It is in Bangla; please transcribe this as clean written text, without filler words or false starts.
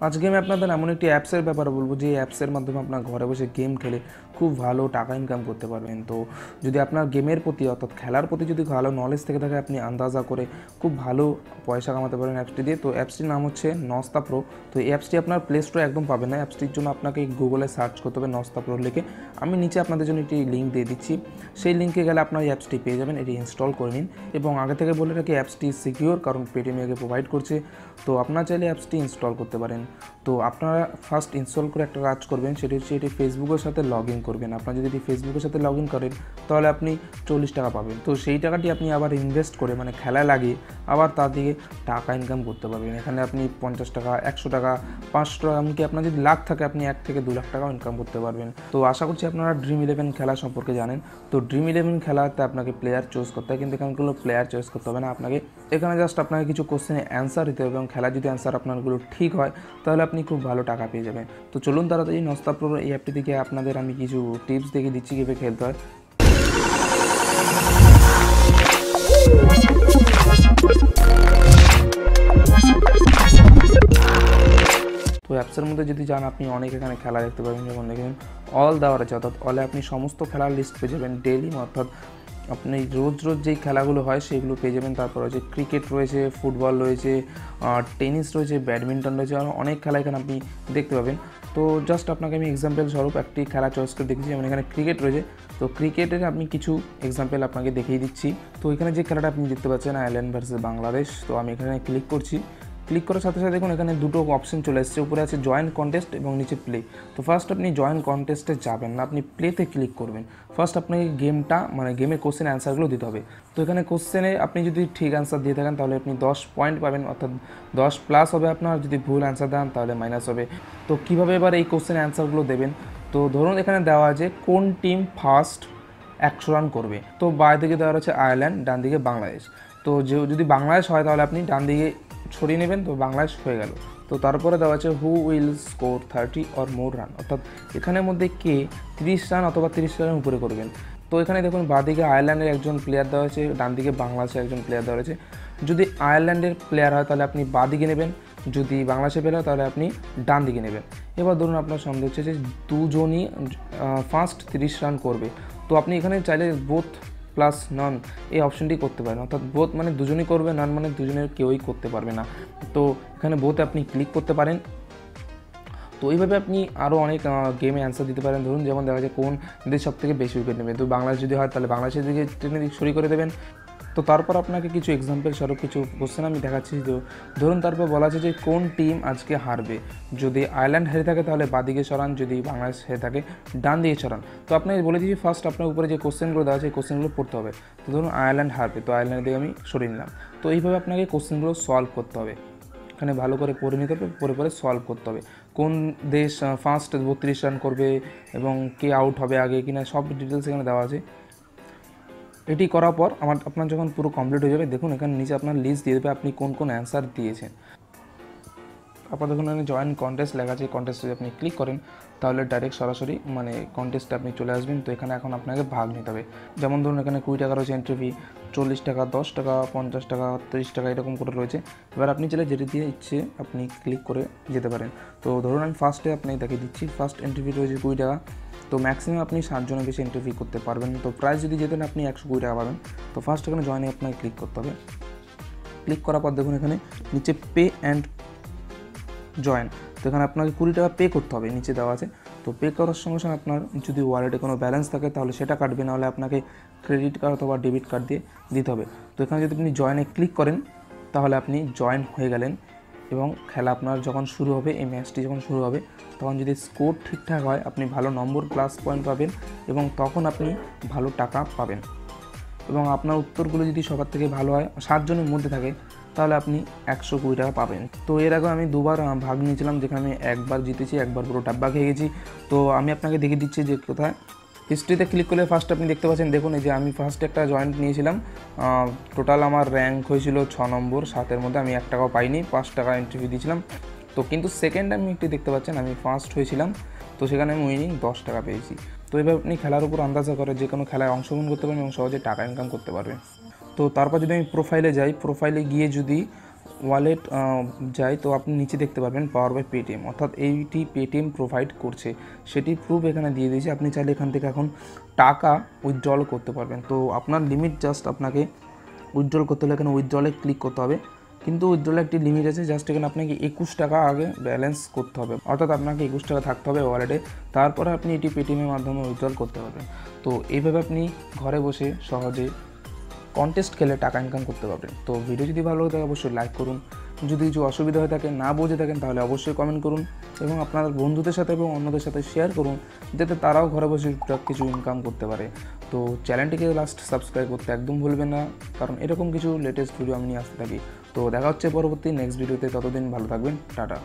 আজকে আমি আপনাদের এমন একটি অ্যাপসের ব্যাপারে বলবো যে অ্যাপসের মাধ্যমে আপনার ঘরে বসে গেম খেলে খুব ভালো টাকা ইনকাম করতে পারবেন। তো যদি আপনার গেমের প্রতি অর্থাৎ খেলার প্রতি যদি ভালো নলেজ থেকে থাকে, আপনি আন্দাজা করে খুব ভালো পয়সা কামাতে পারেন অ্যাপসটি দিয়ে। তো অ্যাপসটির নাম হচ্ছে NostraPro। তো এই অ্যাপসটি আপনার প্লে স্টোরে একদম পাবেন না। অ্যাপসটির জন্য আপনাকে গুগলে সার্চ করতে হবে NostraPro লিখে। আমি নিচে আপনাদের জন্য একটি লিঙ্ক দিয়ে দিচ্ছি, সেই লিঙ্কে গেলে আপনার এই অ্যাপসটি পেয়ে যাবেন। এটি ইনস্টল করে নিন এবং আগে থেকে বলে রাখি অ্যাপসটি সিকিউর, কারণ Paytm আগে প্রোভাইড করছে। তো আপনারা চাইলে অ্যাপসটি ইনস্টল করতে পারেন। তো আপনারা ফার্স্ট ইনস্টল করে একটা কাজ করবেন, সেটি হচ্ছে এটি ফেসবুকের সাথে লগ ইন করবেন। আপনারা যদি এটি ফেসবুকের সাথে লগ ইন করেন তাহলে আপনি 40 টাকা পাবেন। তো সেই টাকাটি আপনি আবার ইনভেস্ট করে মানে খেলায় লাগিয়ে আবার তার দিকে টাকা ইনকাম করতে পারবেন। এখানে আপনি 50 টাকা, 100 টাকা, 500 টাকা, এমনকি আপনার যদি লাখ থাকে আপনি 1 থেকে 2 লাখ টাকাও ইনকাম করতে পারবেন। তো আশা করছি আপনারা ড্রিম 11 খেলা সম্পর্কে জানেন। তো ড্রিম 11 খেলাতে আপনাকে প্লেয়ার চয়েস করতে হয়, কিন্তু এখানে কোনো প্লেয়ার চয়েস করতে হবে না আপনাকে। এখানে জাস্ট আপনাকে কিছু কোশ্চেনে অ্যান্সার দিতে হবে এবং খেলা যদি অ্যান্সার আপনারগুলো ঠিক হয় তাহলে আপনি খুব ভালো টাকা পেয়ে যাবেন। তো চলুন তাড়াতাড়ি NostraPro এই অ্যাপটি থেকে আপনাদের আমি কিছু টিপস দেখিয়ে দিচ্ছি কীভাবে খেলতে হয়। তো অ্যাপসের মধ্যে যদি যান আপনি অনেক এখানে খেলা দেখতে পাবেন। যেমন দেখেন অল দেওয়ার আছে, অর্থাৎ অলে আপনি সমস্ত খেলার লিস্ট পেয়ে যাবেন ডেইলি, অর্থাৎ আপনি রোজ রোজ যেই খেলাগুলো হয় সেগুলো পেয়ে যাবেন। তারপর হচ্ছে ক্রিকেট রয়েছে, ফুটবল রয়েছে, টেনিস রয়েছে, ব্যাডমিন্টন রয়েছে, আর অনেক খেলা এখানে আপনি দেখতে পাবেন। তো জাস্ট আপনাকে আমি এক্সাম্পল স্বরূপ একটি খেলা চয়েস করে দেখেছি, যেমন এখানে ক্রিকেট রয়েছে। তো ক্রিকেটের আমি কিছু এক্সাম্পল আপনাকে দেখিয়ে দিচ্ছি। তো এখানে যে খেলাটা আপনি দেখতে পাচ্ছেন আয়ারল্যান্ড ভার্সেস বাংলাদেশ। তো আমি এখানে ক্লিক করছি। ক্লিক করার সাথে সাথে দেখুন এখানে দুটো অপশন চলে এসেছে, উপরে আছে জয়েন কন্টেস্ট এবং নিচে প্লে। তো ফার্স্ট আপনি জয়েন কন্টেস্টে যাবেন না, আপনি প্লেতে ক্লিক করবেন। ফার্স্ট আপনাকে গেমটা মানে গেমের কোশ্চেন অ্যান্সারগুলো দিতে হবে। তো এখানে কোশ্চেনে আপনি যদি ঠিক অ্যান্সার দিয়ে থাকেন তাহলে আপনি 10 পয়েন্ট পাবেন, অর্থাৎ 10 প্লাস হবে আপনার। যদি ভুল অ্যান্সার দেন তাহলে মাইনাস হবে। তো কীভাবে এবার এই কোশ্চেন অ্যান্সারগুলো দেবেন? তো ধরুন এখানে দেওয়া আছে কোন টিম ফার্স্ট 100 রান করবে। তো বাঁ দিকে দেওয়া রয়েছে আয়ারল্যান্ড, ডান দিকে বাংলাদেশ। তো যদি বাংলাদেশ হয় তাহলে আপনি ডান দিকে ছড়িয়ে নেবেন, তো বাংলাদেশ হয়ে গেল। তো তারপরে দেওয়া আছে who will score 30 or more run, অর্থাৎ এখানের মধ্যে কে 30 রান অথবা 30 রানের উপরে করবেন। তো এখানে দেখুন বাঁদিকে আয়ারল্যান্ডের একজন প্লেয়ার দেওয়া হয়েছে, ডান দিকে বাংলাদেশের একজন প্লেয়ার দেওয়া হয়েছে। যদি আয়ারল্যান্ডের প্লেয়ার হয় তাহলে আপনি বাঁ দিকে নেবেন, যদি বাংলাদেশের প্লেয়ার হয় তাহলে আপনি ডান দিকে নেবেন। এবার ধরুন আপনার সন্দেহ হচ্ছে যে দুজনই ফার্স্ট 30 রান করবে। তো আপনি এখানে চাইলে বোথ প্লাস নন এই অপশনটি করতে পারেন, অর্থাৎ বোথ মানে দুজনই করবে, নন মানে দুজনের কেউই করতে পারবে না। তো এখানে বোথ আপনি ক্লিক করতে পারেন। তো এইভাবে আপনি আরও অনেক গেমে অ্যান্সার দিতে পারেন। ধরুন যেমন দেখা যায় কোন দেশ সব থেকে বেশি উইকেট নেবে, তো বাংলাদেশ যদি হয় তাহলে বাংলাদেশের দিকে টেনে সরি করে দেবেন। তো তারপর আপনাকে কিছু এক্সাম্পল স্বরূপ কিছু কোশ্চেন আমি দেখাচ্ছি। তো ধরুন তারপর বলা আছে যে কোন টিম আজকে হারবে। যদি আয়ারল্যান্ড হেরে থাকে তাহলে বাঁদিকে সরান, যদি বাংলাদেশ হেরে থাকে ডান দিকে সরান। তো আপনাকে বলে দিচ্ছি ফার্স্ট আপনার উপরে যে কোশ্চেনগুলো দেওয়া আছে এই কোশ্চেনগুলো পড়তে হবে। তো ধরুন আয়ারল্যান্ড হারবে, তো আয়ারল্যান্ডের দিকে আমি সরিয়ে নিলাম। তো এইভাবে আপনাকে কোশ্চেনগুলো সলভ করতে হবে, এখানে ভালো করে পড়ে নিতে হবে, পরে সলভ করতে হবে। কোন দেশ ফার্স্ট 32 রান করবে এবং কে আউট হবে আগে কিনা সব ডিটেলস এখানে দেওয়া আছে। এটি করার পর আপনার যখন পুরো কমপ্লিট হয়ে যাবে, দেখুন এখানে নিচে আপনার লিস্ট দিয়ে দেবে আপনি কোন কোন অ্যান্সার দিয়েছেন। তারপর দেখুন এখানে জয়েন কন্টেস্ট লেখা আছে, কন্টেস্টে যদি আপনি ক্লিক করেন তাহলে ডাইরেক্ট সরাসরি মানে কন্টেস্টে আপনি চলে আসবেন। তো এখানে এখন আপনাকে ভাগ নিতে হবে। যেমন ধরুন এখানে 20 টাকা রয়েছে এন্ট্রি ফি, 40 টাকা, 10 টাকা, 50 টাকা, 30 টাকা এরকম করে রয়েছে। এবার আপনি চাইলে যেটি দিয়ে ইচ্ছে আপনি ক্লিক করে যেতে পারেন। তো ধরুন আমি ফার্স্টে আপনি দেখিয়ে দিচ্ছি, ফার্স্ট এন্ট্রি ফি রয়েছে 20 টাকা। তো ম্যাক্সিমাম আপনি 7 জনের বেশি এন্ট্রি ফি করতে পারবেন। তো প্রাইস যদি যেতেন আপনি 120 টাকা পাবেন। তো ফার্স্ট এখানে জয়েনে আপনাকে ক্লিক করতে হবে। ক্লিক করার পর দেখুন এখানে নিচে পে অ্যান্ড জয়েন। তো এখানে আপনাকে 20 টাকা পে করতে হবে, নিচে দেওয়া আছে। তো পে করার সঙ্গে সঙ্গে আপনার যদি ওয়ালেটে কোনো ব্যালেন্স থাকে তাহলে সেটা কাটবে, নাহলে আপনাকে ক্রেডিট কার্ড অথবা ডেবিট কার্ড দিয়ে দিতে হবে। তো এখানে যদি আপনি জয়েনে ক্লিক করেন তাহলে আপনি জয়েন হয়ে গেলেন এবং খেলা আপনার যখন শুরু হবে, এই ম্যাচটি যখন শুরু হবে তখন যদি স্কোর ঠিকঠাক হয় আপনি ভালো নম্বর প্লাস পয়েন্ট পাবেন এবং তখন আপনি ভালো টাকা পাবেন। এবং আপনার উত্তরগুলো যদি সবার থেকে ভালো হয়, 7 জনের মধ্যে থাকে, তাহলে আপনি 120 টাকা পাবেন। তো এর আগে আমি 2বার ভাগ নিয়েছিলাম, যেখানে আমি 1বার জিতেছি, 1বার পুরো ডাব্বা খেয়ে গেছি। তো আমি আপনাকে দেখিয়ে দিচ্ছি যে কোথায়। হিস্ট্রিতে ক্লিক করলে ফার্স্ট আপনি দেখতে পাচ্ছেন, দেখুন এই যে আমি ফার্স্ট একটা জয়েন্ট নিয়েছিলাম, টোটাল আমার র্যাঙ্ক হয়েছিল 6 নম্বর, 7-এর মধ্যে আমি 1 টাকাও পাইনি, 5 টাকা এন্ট্রি ফি দিয়েছিলাম। তো কিন্তু সেকেন্ড আমি একটু দেখতে পাচ্ছেন আমি ফার্স্ট হয়েছিলাম, তো সেখানে আমি উইনিং 10 টাকা পেয়েছি। তো এবার আপনি খেলার উপর আন্দাজা করে যে কোনো খেলায় অংশগ্রহণ করতে পারবেন এবং সহজে টাকা ইনকাম করতে পারবেন। তো তারপর যদি আমি প্রোফাইলে যাই, প্রোফাইলে গিয়ে যদি ওয়ালেট যাই তো আপনি নিচে দেখতে পারবেন পাওয়ার বাই পেটিএম, অর্থাৎ এইটি পেটিএম প্রোভাইড করছে সেটি প্রুফ এখানে দিয়ে দিয়েছে। আপনি চাইলে এখান থেকে এখন টাকা উইথড্রল করতে পারবেন। তো আপনার লিমিট জাস্ট আপনাকে উইথড্রল করতে হলে এখানে উইথড্রলে ক্লিক করতে হবে, কিন্তু উইথড্রলে একটি লিমিট আছে, জাস্ট এখানে আপনাকে 21 টাকা আগে ব্যালেন্স করতে হবে, অর্থাৎ আপনাকে 21 টাকা থাকতে হবে ওয়ালেটে, তারপরে আপনি এটি পেটিএমের মাধ্যমে উইথড্রল করতে পারবেন। তো এইভাবে আপনি ঘরে বসে সহজে কন্টেস্ট খেলে টাকা ইনকাম করতে পারবেন। তো ভিডিও যদি ভালো লাগে অবশ্যই লাইক করুন, যদি কিছু অসুবিধা হয়ে থাকে না বুঝে থাকেন তাহলে অবশ্যই কমেন্ট করুন এবং আপনার বন্ধুদের সাথে এবং অন্যদের সাথে শেয়ার করুন, যাতে তারাও ঘরে বসে টুকটাক কিছু ইনকাম করতে পারে। তো চ্যানেলটিকে লাস্ট সাবস্ক্রাইব করতে একদম ভুলবেন না, কারণ এরকম কিছু লেটেস্ট ভিডিও আমি নিয়ে আসতে থাকি। তো দেখা হচ্ছে পরবর্তী নেক্সট ভিডিওতে, ততদিন ভালো থাকবেন, টাটা।